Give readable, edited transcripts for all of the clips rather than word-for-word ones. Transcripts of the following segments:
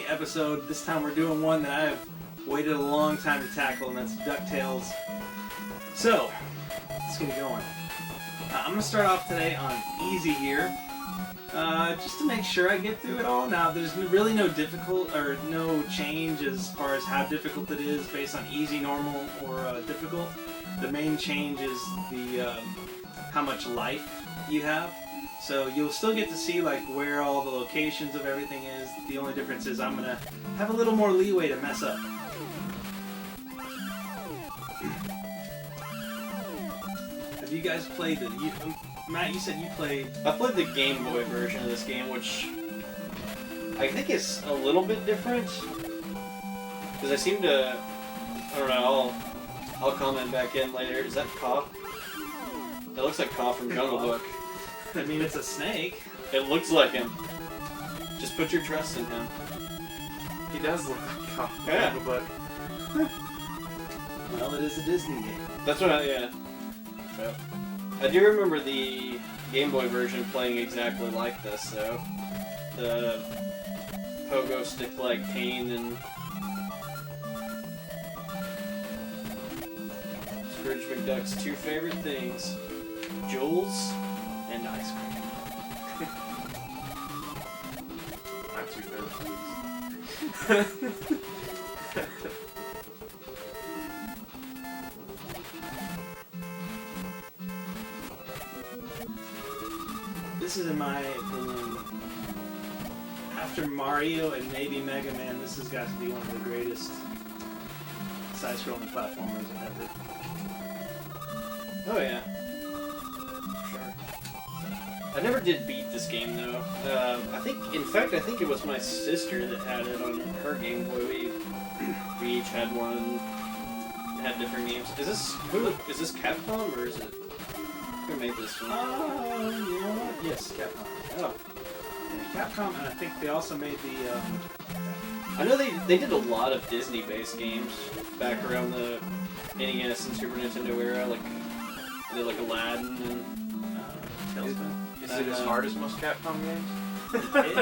episode. This time we're doing one that I have waited a long time to tackle, and that's DuckTales. So, let's get going. I'm going to start off today on easy here, just to make sure I get through it all. Now, there's really no change as far as how difficult it is based on easy, normal, or difficult. The main change is the how much life you have. So you'll still get to see like where all the locations of everything is. The only difference is I'm gonna have a little more leeway to mess up. Have you guys played Matt, you said you played... I played the Game Boy version of this game, which I think is a little bit different. Because I seem to... I don't know, I'll comment back in later. Is that Ka? That looks like Ka from Jungle Book. I mean, it's a snake. It looks like him. Just put your trust in him. He does look like Ka. Yeah. But well, it is a Disney game. That's what yeah. So, I do remember the Game Boy version playing exactly like this, though. The pogo stick-like pain and Scrooge McDuck's two favorite things, jewels and ice cream. my two favorite foods. This is, in my opinion, after Mario and maybe Mega Man, this has got to be one of the greatest side-scrolling platformers ever. Oh yeah. Sure. I never did beat this game though. I think it was my sister that had it on her Game Boy. We each had one, had different games. Is this Capcom or is it? Who made this one? You know what? Yes, Capcom. Oh. Yeah, Capcom, and I think they also made the... I know they did a lot of Disney-based games back around the NES and Super Nintendo era, like they did like Aladdin and Tailspin. Is it as hard as most Capcom games?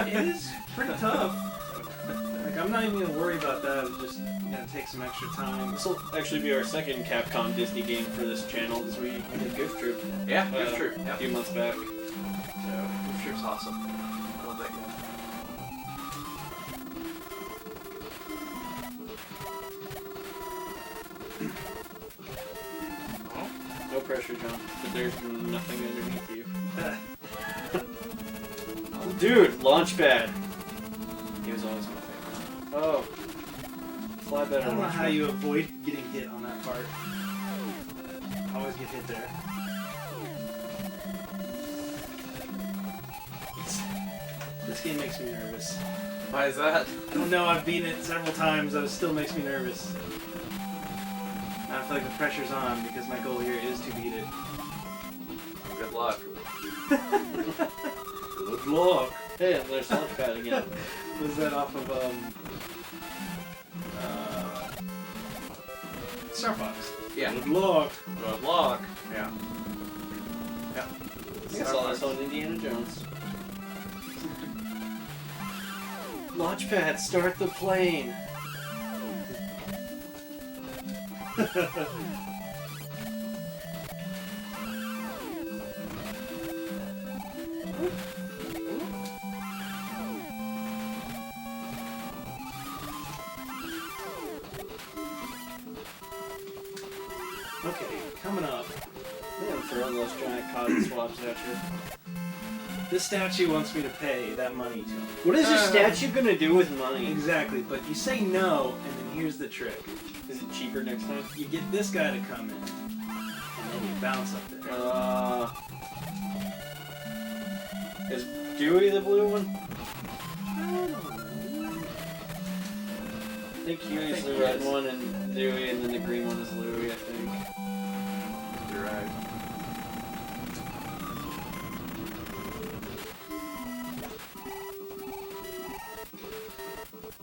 It is pretty tough. Like, I'm not even going to worry about that. I'm just going to take some extra time. this will actually be our second Capcom Disney game for this channel because we did Goof Troop. Yeah, Goof Troop. A few months back. So Goof Troop's awesome. I love that game. no pressure, John. But there's nothing underneath you. Oh, dude, Launchpad. He was always my favorite. Oh, fly I better. don't know Launchpad. how you avoid getting hit on that part. Always get hit there. This game makes me nervous. Why is that? I don't know, I've beaten it several times, but it still makes me nervous. I feel like the pressure's on because my goal here is to beat it. Good luck. Good luck. Hey, there's Launchpad again. Was that off of, Star Fox? Yeah. Good luck. Good luck. Yeah. Yeah. I think I saw this on Indiana Jones. Launchpad, start the plane. Okay, coming up. Yeah, I'm throwing those giant cotton swabs at you. This statue wants me to pay that money to him. What is your statue gonna do with money? Exactly, but you say no, and then here's the trick. Is it cheaper next time? You get this guy to come in, and then you bounce up there. Is Dewey the blue one? I think Huey's the red one, and Dewey, and then the green one is Louie, I think. You're right.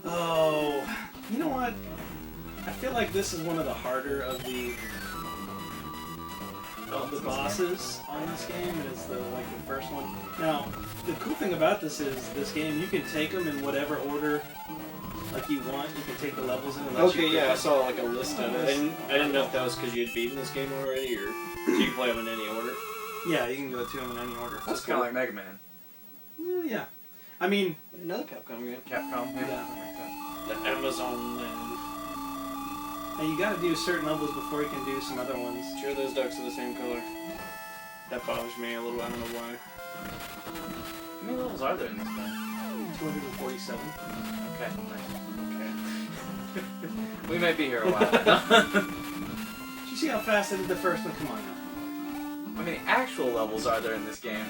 Oh, you know what? I feel like this is one of the harder of the bosses on this game, and it's the first one. Now, the cool thing about this is this game, you can take them in whatever order like you want, you can take the levels in and let you Okay, yeah, I pick saw like a list of it. I didn't know if that was because you had beaten this game already, or so you can play them in any order. Yeah, you can go to them in any order. That's kind of like Mega Man. Yeah. I mean, Another Capcom game. Capcom. Yeah. Something like that. The Amazon and you gotta do certain levels before you can do some other ones. sure those ducks are the same color. That bothers me a little, I don't know why. How many levels are there in this game? 247. Okay, nice. Okay. We might be here a while. Did you see how fast I did the first one? Come on now. How many actual levels are there in this game?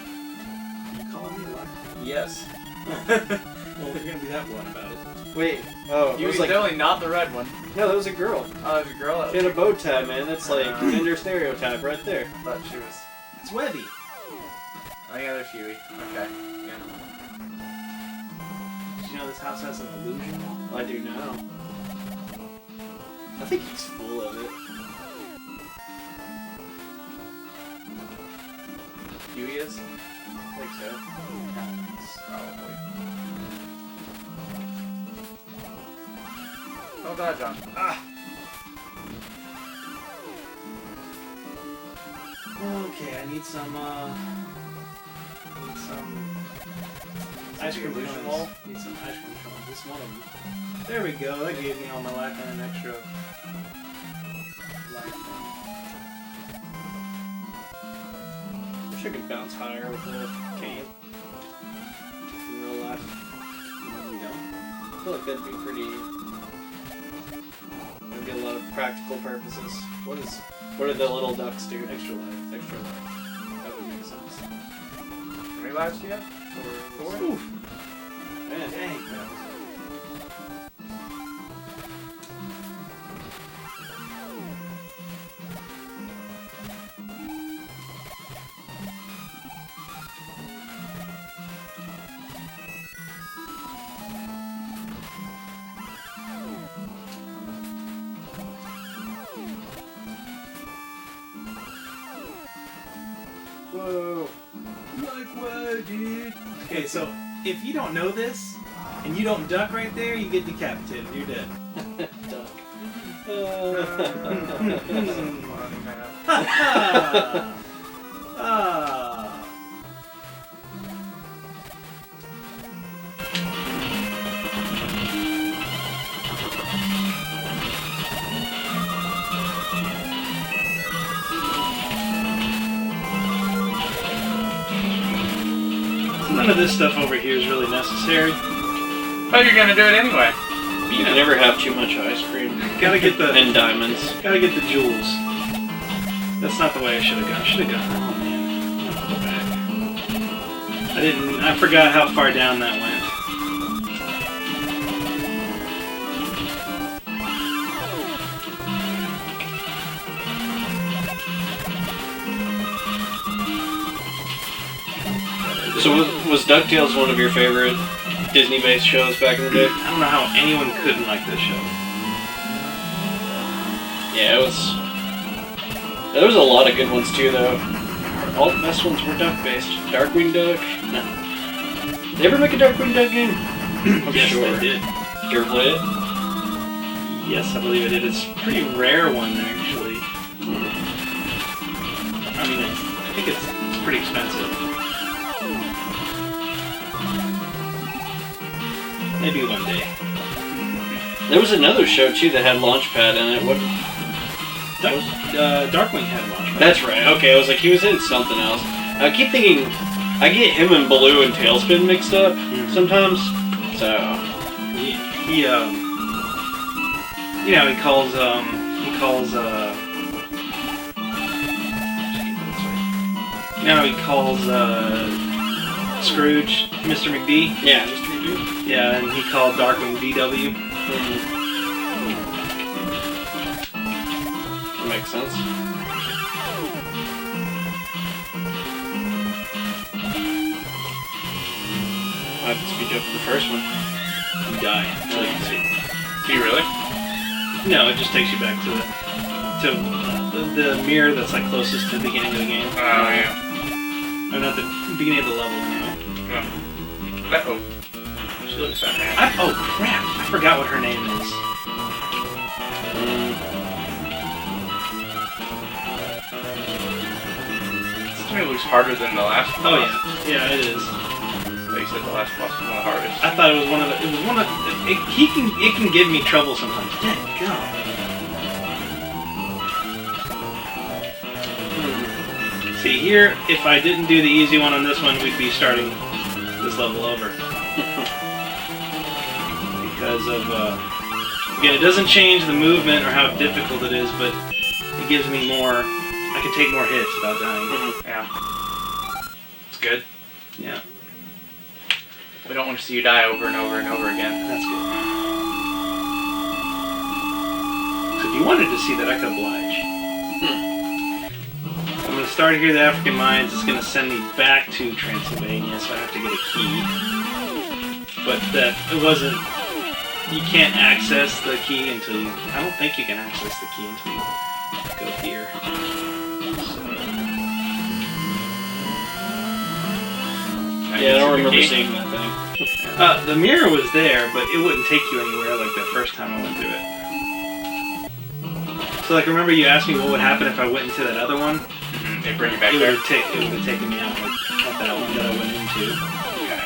You calling me a liar? Yes. Well, we're gonna be that blunt about it. Wait, oh, You it was like, definitely not the red one. no, that was a girl. Oh, there's a girl. She had a bow tie, man. That's like gender stereotype right there. I thought she was. It's Webby. Oh yeah, there's Huey. Okay. Yeah. Did you know this house has an illusion wall? I do now. I think he's full of it. Huey is? I think so. Probably. Oh god, John. Ah! Okay, I need some ice cream illusion cones. wall? Need some ice cream cones. This one of them. There we go. That gave me all my life and an extra life thing. Wish I could bounce higher with the cane. In real life. There we go. I feel like that'd be pretty. There'd be a lot of practical purposes. What do the little ducks do? Extra life. Extra life. That would make sense. How many lives do you have? Four? Oof. Man, Dang. Whoa. Like what, dude? Okay, so if you don't know this and you don't duck right there, you get decapitated. You're dead. Duck. Funny, man. Ah. None of this stuff over here is really necessary. But you're gonna do it anyway. You can never have too much ice cream. Gotta get the And diamonds. gotta get the jewels. That's not the way I should have gone. I should have gone. Oh man, I'll go back. I didn't. I forgot how far down that went. So was DuckTales one of your favorite Disney-based shows back in the day? I don't know how anyone couldn't like this show. Yeah, it was. There was a lot of good ones too, though. All the best ones were duck-based. Darkwing Duck. No. Did they ever make a Darkwing Duck game? I'm Yes, sure. they did. Did you ever play it? Yes, I believe I did. It's a pretty rare one, actually. I mean, I think it's pretty expensive. Maybe one day. There was another show too that had Launchpad in it. What? Darkwing had Launchpad. That's right. Okay, I was like, he was in something else. I keep thinking, I get him and Baloo and Tailspin mixed up sometimes. So He you know, he calls, you know, he calls, Scrooge Mr. McD? yeah, Mr. McD. Yeah, and he called Darkwing DW. That makes sense. I have to speed up for the first one. You die. That's all you can see. Do you really? No, it just takes you back to the mirror that's like closest to the beginning of the game. Oh, yeah. Or not the beginning of the level anyway. Uh-oh. She looks at me. Oh crap! I forgot what her name is. This to me looks harder than the last boss. Oh yeah, it is. Like you said, the last boss was one of the hardest. I thought it was one of the. It was one of. It can give me trouble sometimes. Dang, go. See here, if I didn't do the easy one on this one, we'd be starting this level over. Because of again, it doesn't change the movement or how difficult it is, but it gives me more. I can take more hits without dying. Yeah. It's good. Yeah, We don't want to see you die over and over and over again. that's good. So if you wanted to see that, I could oblige. I'm going to start here, the African Mines. It's going to send me back to Transylvania, so I have to get a key. But that it wasn't. You can't access the key until you. I don't think you can access the key until you go here. Yeah, I don't remember seeing that thing. The mirror was there, but it wouldn't take you anywhere like the first time I went through it. So, like, remember you asked me what would happen if I went into that other one? They bring you back It there. would have taken me out like at that one that I went into. Okay.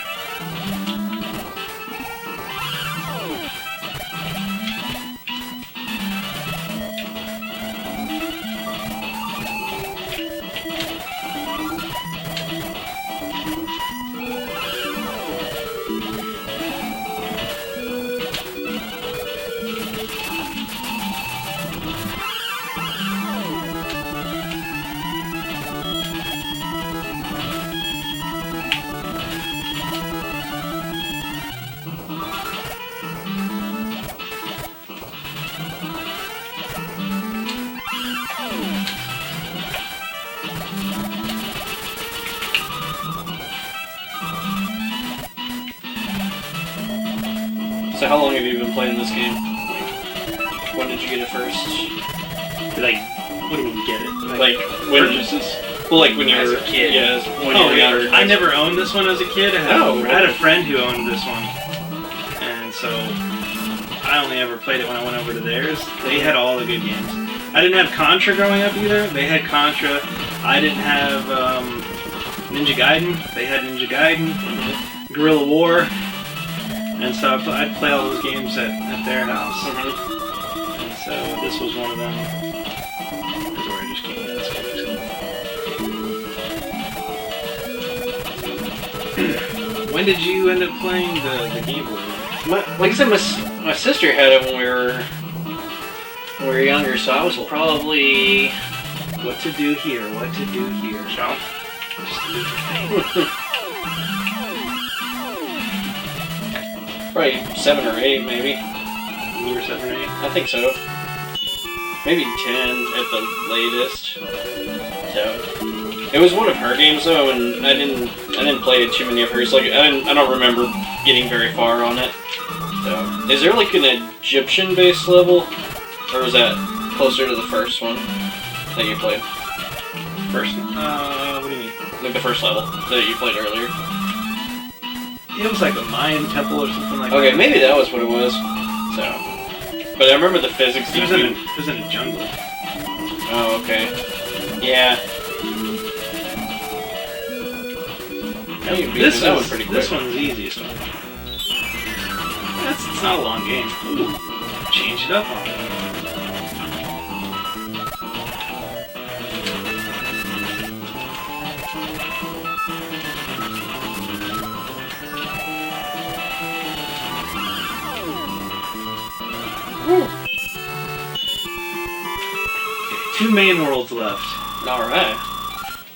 So how long have you been playing this game? Like, when did you get it first? Like, what do you mean get it? Like, when? Purchases? Well, like when you As were a kid. Yeah, when you Oh, were yeah. younger. I never owned this one as a kid. I Oh, had a friend who owned this one. And so I only ever played it when I went over to theirs. They had all the good games. I didn't have Contra growing up either. They had Contra. I didn't have Ninja Gaiden. They had Ninja Gaiden. Guerrilla War. And so I'd play all those games at their house. And so this was one of them. That's where I just came in. When did you end up playing the Game Boy? Like I said, my sister had it when we were younger, so I was probably What to do here? What to do here? Jump. Just do the thing. probably 7 or 8, maybe. You were 7 or 8. I think so. Maybe 10 at the latest. So it was one of her games though, and I didn't play too many of hers. Like I don't remember getting very far on it. So is there like an Egyptian-based level, or was that closer to the first one that you played? First, what do you mean? Like the first level that you played earlier. It was like a Mayan temple or something like Okay, that. maybe that was what it was. So, but I remember the physics. It was in a jungle. Oh, okay. Yeah. This that was pretty quick. This one's the easiest one. It's not a long game. Ooh, change it up on me. Okay, 2 main worlds left. All right.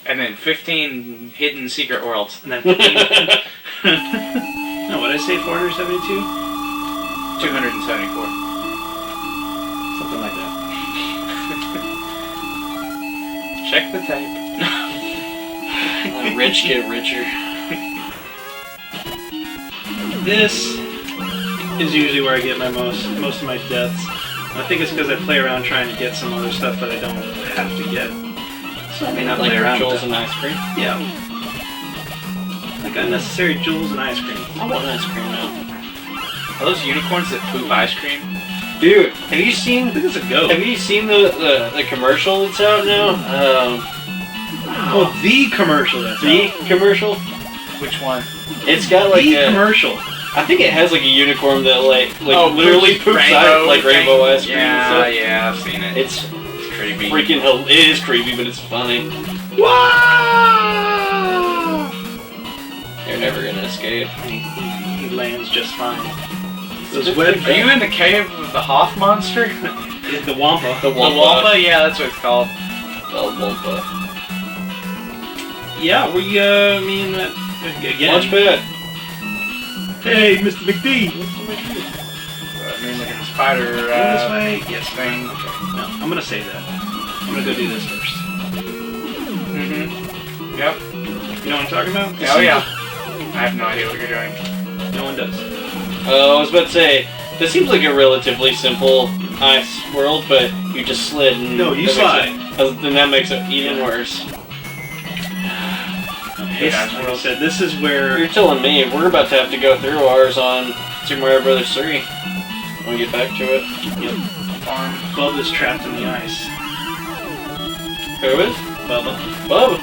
And then 15 hidden secret worlds. And then 15. No, what did I say? 472? 274. Something like that. Check the tape. The rich get richer. This is usually where I get my most of my deaths. I think it's because I play around trying to get some other stuff that I don't have to get. So I may not Like play around. jewels with and ice cream. that. Yeah. Like unnecessary jewels and ice cream. I want ice cream now. Are those unicorns that poop ice cream? Dude, have you seen? I think it's a goat. Have you seen the commercial that's out now? Oh, the commercial that's The out. commercial. Which one? It's got like The a. commercial. I think it has like a unicorn that like Oh, literally poops rainbow like rainbow thing? ice cream and Yeah, stuff. yeah, I've seen it. It's creepy. freaking hell. It is creepy, but it's funny. Wow! You're never gonna escape. He lands just fine. Those web. Are you in the cave with the Hoth monster? The Wampa? The The Wampa? Yeah, that's what it's called. The Wampa. Yeah, we me and that again. Launch pad. Hey, Mr. McD. I mean, look at the spider. This way. Yes. Thing. No, I'm gonna save that. I'm gonna go do this first. Mm-hmm. Yep. You know what I'm talking about? Oh yeah. I have no idea what you're doing. No one does. I was about to say, this seems like a relatively simple ice world, but you just slid and... No, you that slide. Then that makes it even worse. Like I said, this is where. You're telling me we're about to have to go through ours on Super Mario Bros. 3 when we get back to it. Yep. Bub is trapped in the ice. Who is? Bubba. Bub.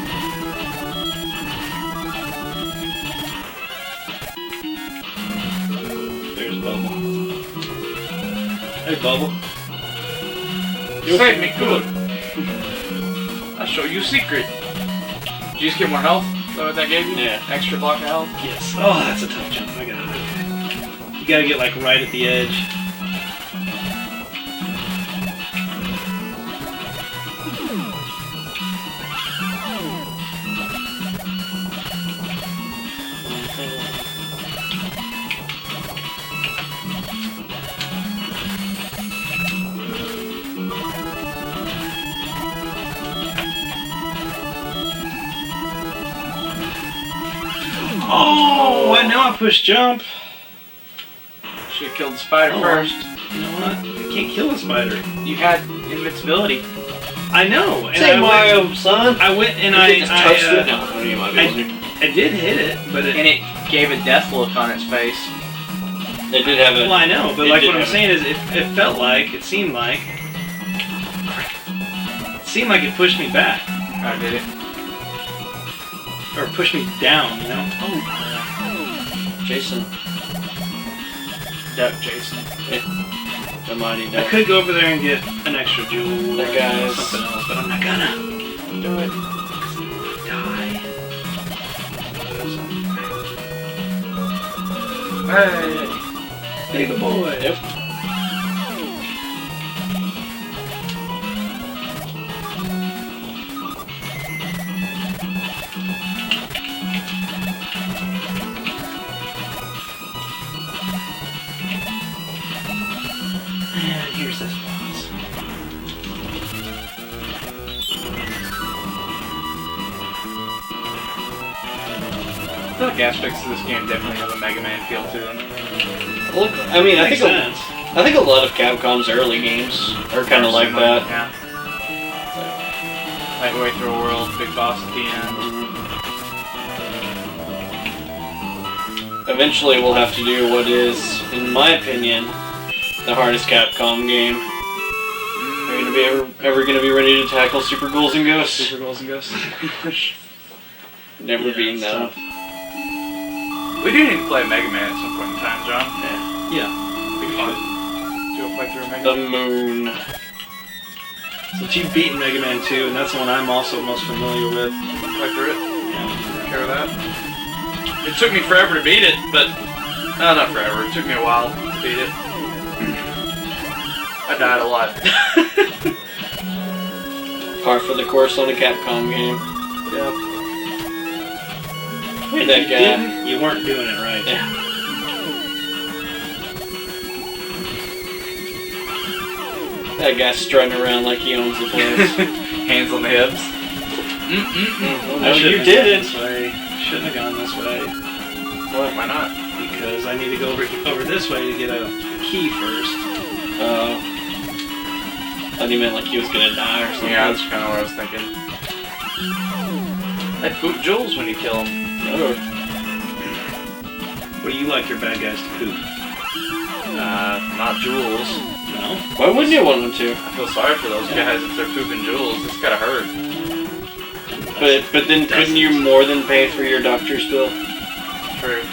There's Bubba. Hey, Bubba. You saved me, good. I'll show you a secret. Did you just get more health? Is that what that gave you? Yeah. Extra block of health? Yes. Oh, that's a tough jump. I got it. You gotta get like right at the edge. Oh, I know I pushed jump. Should have killed the spider first. You know what? I can't kill a spider. You had invincibility. I know. And Say I Mario, went, son. I went and You I just touched it. No, you might be able to. I did hit it, but it. And it gave a death look on its face. It did have Well, a. I know, but It like did what I'm have saying is, it felt like, it seemed like it pushed me back, Oh, did it? or pushed me down. You know? Oh. Jason. Duck Jason. The mighty I duck. could go over there and get an extra jewel That or guy is- something else, but I'm not gonna. Do it. Die. Hey! Big boy. Yep. And here's this boss. I feel like aspects of this game definitely have a Mega Man feel to them. Look, I mean, I Makes think sense. I think a lot of Capcom's early games are kind of like that. Yeah. Like way through a world, big boss at the end. Eventually, we'll have to do what is, in my opinion, the hardest Capcom game. Are you gonna be ever gonna be ready to tackle Super Ghouls and Ghosts? Super Ghouls and Ghosts. Never being it's that. tough. We do need to play Mega Man at some point in time, John. Yeah. Be fun. Do a playthrough of Mega The Man. moon. Since you've beaten Mega Man 2, and that's the one I'm also most familiar with. Play through it. Yeah. Care with that? It took me forever to beat it, but no, not forever. It took me a while to beat it. I died a lot. Par for the course on a Capcom game. Yep. Look at If that you guy. didn't, you weren't doing it right. Yeah. That guy's strutting around like he owns the place. Hands on the hips. No, you have did gone it. This way. Shouldn't have gone this way. What? Why not? Because I need to go over this way to get a key first. I thought he meant like he was gonna die or something. Yeah, that's kind of what I was thinking. They poop jewels when you kill them. Oh. What do you like your bad guys to poop? Not jewels. No. Why wouldn't you want them to? I feel sorry for those guys if they're pooping jewels. It's gotta hurt. But then couldn't you more than pay for your doctor's bill? True.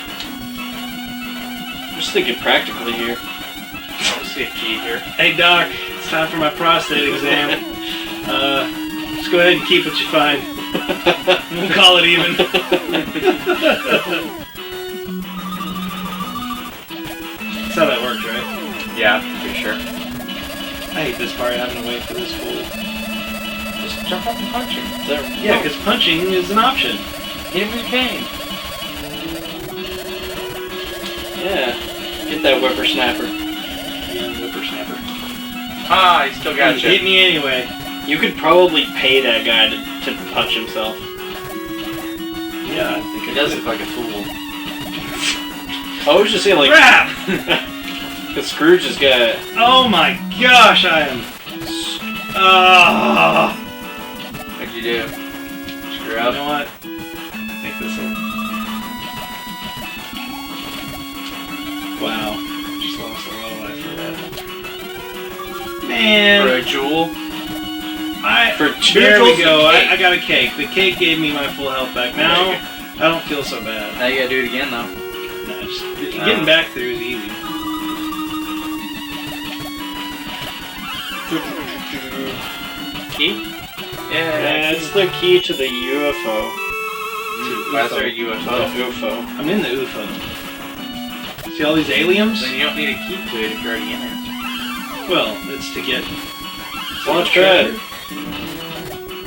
I'm just thinking practically here. I don't see a key here. Hey doc, it's time for my prostate exam. Just go ahead and keep what you find. We'll call it even. That's how that works, right? Yeah, pretty sure. I hate this part, having to wait for this fool. Just jump up and punch him. Yeah, because punching is an option. Hit him with a cane. Yeah. Get that whippersnapper. Yeah, whippersnapper. Ah, he still got He you. hit me anyway. You could probably pay that guy to punch himself. Yeah, I think He does look like a fool. I was just saying, like, crap! because Scrooge has got... Oh my gosh, I am... What'd you do? Screw You up. know what? I think this will... Wow. Just lost a lot of life for that. Man! For a jewel? There we go. cake. I got a cake. The cake gave me my full health back. Now, I don't feel so bad. Now you gotta do it again though. No, just, getting back through is easy. Key? Yeah, it's the key to the UFO. Why is there a UFO? The UFO. I'm in the UFO. See all these aliens? Then you don't need a key to it if you're already in it. Well, it's to get... Launch pad.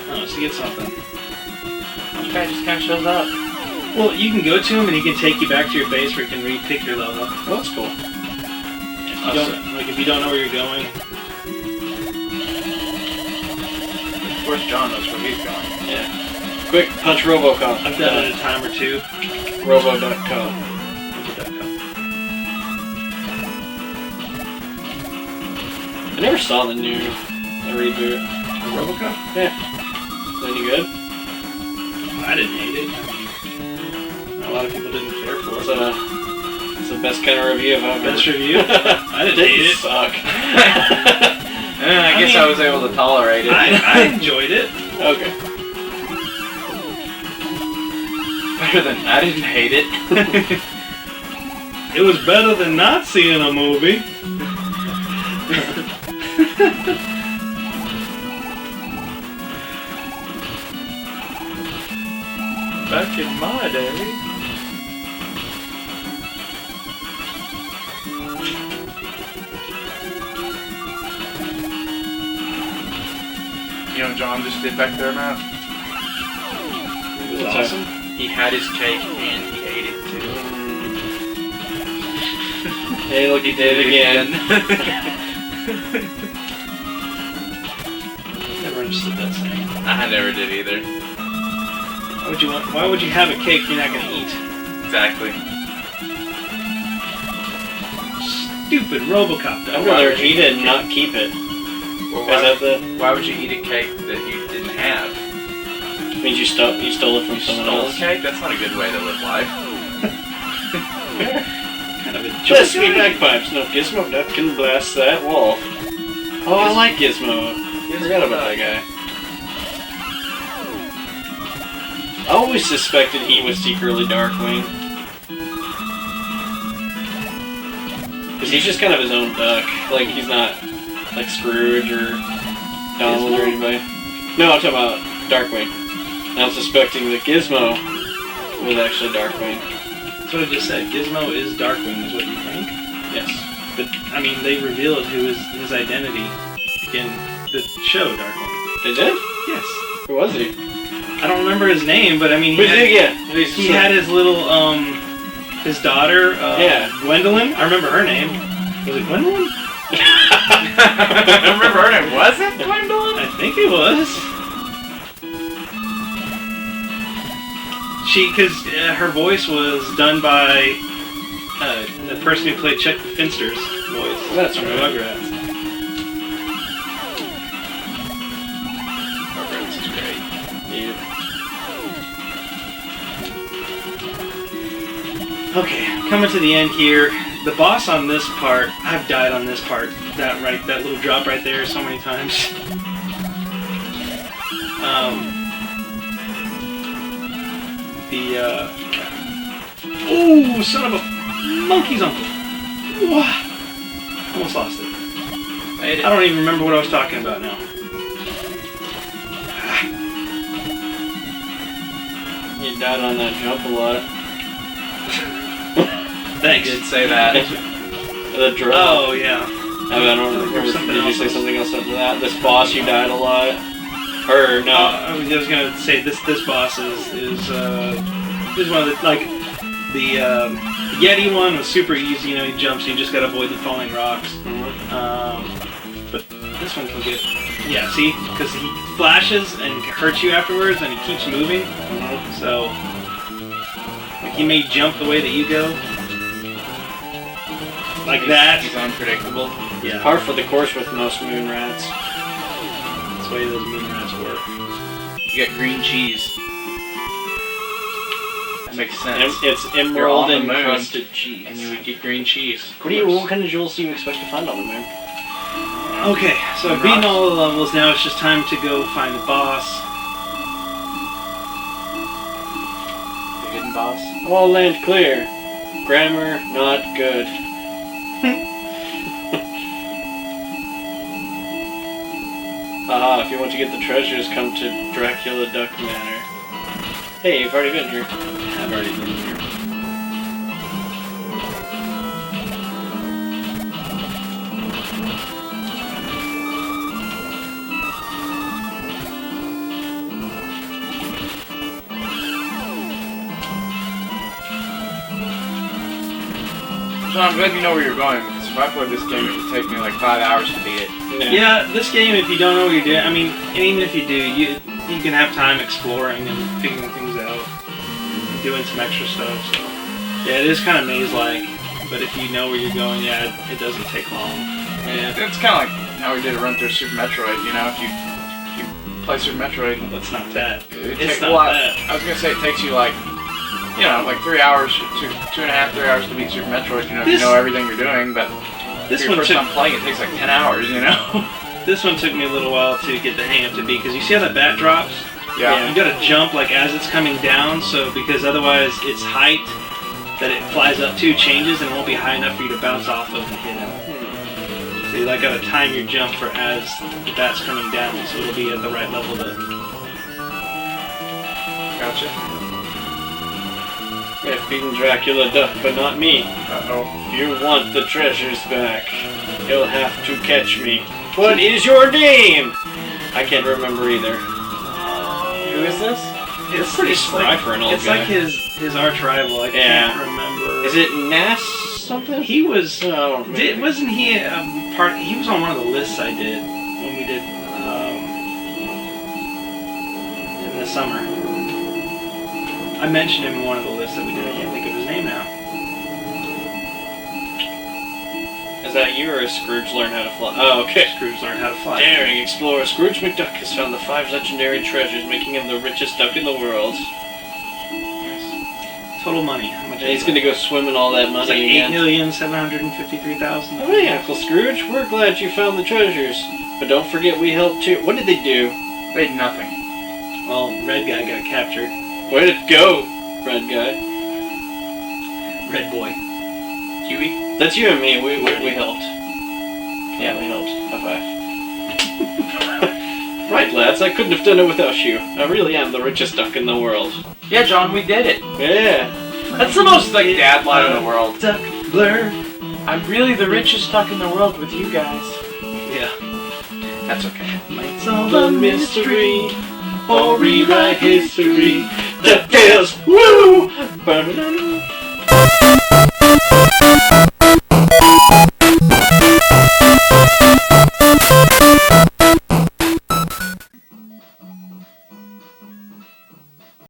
No, it's to get something. This guy just kinda shows up. Well, you can go to him and he can take you back to your base where you can re-pick your level. Oh, that's cool. If you don't know where you're going. Of course John knows where he's going. Yeah. Quick, punch Robocop. I've done it a time or two. Robo.com. I never saw the reboot. Robocop? Yeah. Is that any good? I didn't hate it. I mean, a lot of people didn't care for it. It's the best kind of review I've ever. Best review? I didn't hate it. Suck. I guess I was able to tolerate it. I enjoyed it. Okay. Better than I didn't hate it. It was better than not seeing a movie. Back in my day. You know what John just did back there, Matt? It was What's awesome. He had his cake and he ate it too. Hey, look, he did it again. Never understood that saying. I never did either. Why would you have a cake you're not gonna eat? Exactly. Stupid Robocop I'd though. rather eat it and not keep it. Well, why would you eat a cake that you didn't have? Means you stole it from You someone stole a else. cake? That's not a good way to live life. Kind of a Just me bagpipes. No, Gizmo Duck can blast that wall. Oh, I like Gizmo. I forgot about that guy. I always suspected he was secretly Darkwing. Because he's just kind of his own duck. Like, he's not like Scrooge or Donald or anybody. No, I'm talking about Darkwing. And I'm suspecting that Gizmo was actually Darkwing. That's what I just said. Gizmo is Darkwing, is what you think. Yes. But I mean, they revealed who is his identity in the show Darkwing. They did? Yes. Who was he? I don't remember his name, but I mean, he had his little his daughter. Yeah. Gwendolyn. I remember her name. Was it Gwendolyn? I remember her name. Was it Gwendolyn? I think it was. Because her voice was done by the person who played Chuck the Finster's voice. That's from right. Rugrats. Rugrats is great. Yeah. Okay, coming to the end here. the boss on this part, I've died on this part. That little drop right there so many times. Oh, son of a monkey's uncle. Wah. Almost lost it. I don't even remember what I was talking about now. You died on that jump a lot. Thanks. You did say that. The drop. Oh, yeah. I don't remember. Did you say something else after that? This boss, you died a lot. Or no? I was gonna say this boss is one of the, like, the Yeti one was super easy. You know, he jumps, you just gotta avoid the falling rocks. But this one can get, yeah. See, because he flashes and hurts you afterwards, and he keeps moving. So, like, he may jump the way that you go, like that. He's unpredictable. Yeah. Par for the course with most moon rats. That's the way those moon rats work. You get green cheese. That makes sense. It's You're emerald on the and moon, crusted cheese. and you would get green cheese. What kind of jewels do you expect to find on the moon? Okay, so I've beaten all the levels. Now it's just time to go find the boss. The hidden boss. All land clear. Grammar not good. Haha, if you want to get the treasures, come to Dracula Duck Manor. Hey, you've already been here. I've already been here. So I'm glad you know where you're going, because if I played this game, it would take me like 5 hours to beat it. Yeah, this game, if you don't know what you're doing, I mean, and even if you do, you can have time exploring and figuring things out, and doing some extra stuff. So yeah, it is kind of maze-like, but if you know where you're going, yeah, it doesn't take long. Yeah, it's kind of like how we did a run through Super Metroid. You know, if you play Super Metroid, That's not that. it It's takes not that. I was gonna say it takes you like, you know, like 3 hours, 2.5, 3 hours to beat Super Metroid. You know, if you know everything you're doing, but This your one first took time playing, it takes like 10 hours. You know. this one took me a little while to get the hang of to beat, because you see how that bat drops? Yeah. You gotta jump like as it's coming down, so because otherwise its height that it flies up to changes and won't be high enough for you to bounce off of and hit him. So you like gotta time your jump for as the bat's coming down, so it'll be at the right level to. Gotcha. I've beaten Dracula Duck, but not me. Uh-oh. If you want the treasures back, you'll have to catch me. What is your name? I can't remember either. Who is this? It's pretty spry for an old It's guy. like his arch rival. I can't remember. Is it Nass something? He was. Oh, Wasn't he part? He was on one of the lists I did when we did in the summer. I mentioned him in one of the lists that we did. I can't think of his name now. Is that you or has Scrooge learned how to fly? Oh, okay. Scrooge learned how to fly. Daring explorer Scrooge McDuck has found the 5 legendary treasures, making him the richest duck in the world. Total money. How much? And he's gonna go swim in all that money It's like again. 8,753,000. Oh hey, Uncle Scrooge, we're glad you found the treasures. But don't forget we helped too. What did they do? They did nothing. Well, red guy got captured. Way to go, red guy. Red boy. Huey. That's you and me. We helped. Yeah, we helped. High five. Right, lads. I couldn't have done it without you. I really am the richest duck in the world. Yeah, John, we did it. Yeah. That's the most like dad line in the world. Duck blur. I'm really the richest duck in the world with you guys. Yeah. That's okay. Might Solve the mystery or rewrite history. DuckTales. Woo!